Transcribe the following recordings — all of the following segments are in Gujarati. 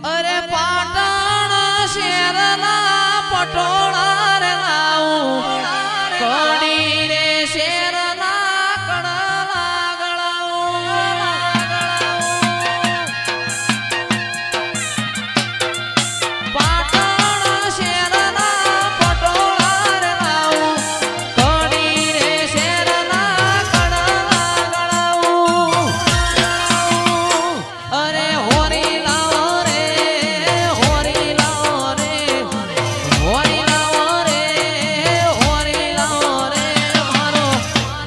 અરે પાટણ શેરના પટોળા રે લાવું કડી રે શેરના કડલા ગળાવું પાટણ શેરના પટોળા રે લાવું કડી રે શેરના કડલા ગળાવું અરે હોરી લાવો રે હોરી લાવો રે હોરી લાવો રે હોરી લાવો રે મારો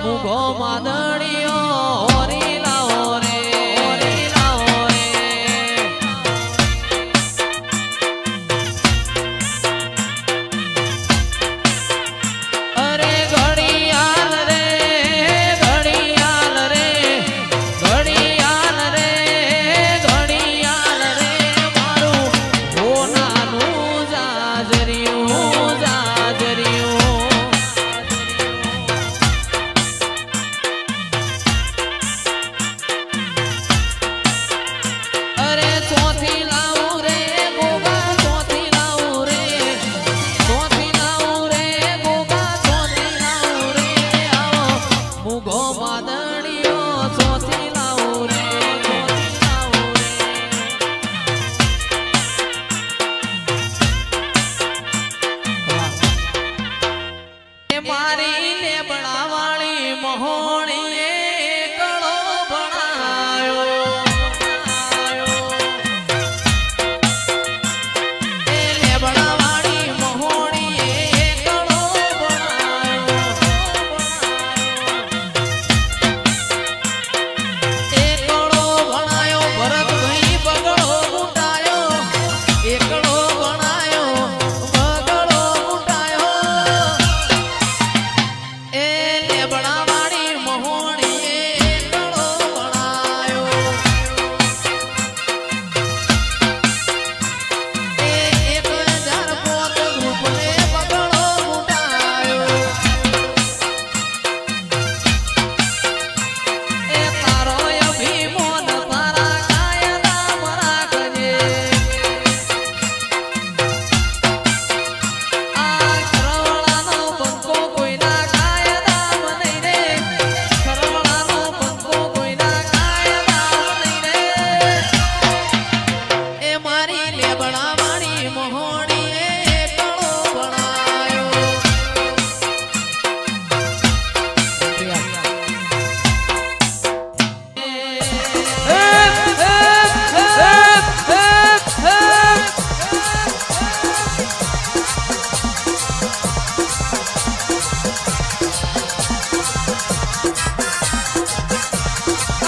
મુગો માદણીઓ હોરી લાવો રે હોરી લાવો રે અરે ઘડિયાળ રે ઘડિયાળ રે ઘડિયાળ રે ઘડિયાળ રે મારું હોનાનું જાજરિયું જાજરિયું અરે ચોથી લાવું રે ગોગા ચોથી લાવું રે ચોથી લાવું રે ગોગા ચોથી લાવું રે આવો મુગો માદણીઓ ચોથી લાવું રે ચોથી લાવું રે મારી લેબડા વાળી મહોણીએ કળો ભણાયો એ લેબડા વાળી મહોણીએ કળો ભણાયો એકડો ભણાયો ભરતભાઈ બગડો ગુટાયો એકડો ભણાયો બગડો ગુટાયો એ લેબડા વાળી મહોણીએ એકડો ભણાયો એ 1000 પોત ગ્રુપને બગડો ગુટાયો એ તારો અભિમાન તારા કાયદા રાખજે આ ખરવડાનો બંકો કોઈના કાયદા નહીં રે ખરવડાનો બંકો કોઈના કાયદા નહીં રે એ મારી લેબડા વાળી મહોણીએ એકડો ભણાયો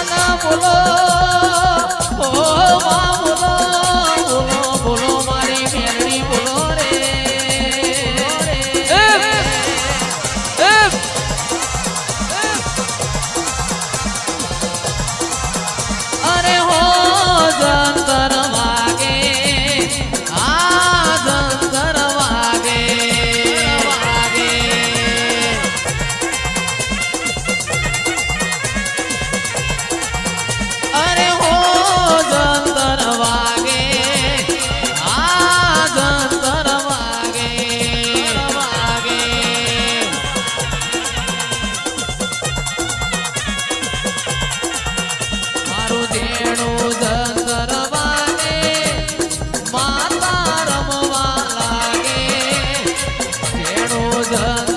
અલા બોલો ઓ માં બોલો બોલો બોલો મારી મેરડી બોલો રે અરે હો જંતર વાગે આ જંતર વાગે વાગે અરે હો જંતર વાગે આ જંતર વાગે વાગે મારું દેણું જંતર વાગે માતા રમવા લાગે દેણું જંતર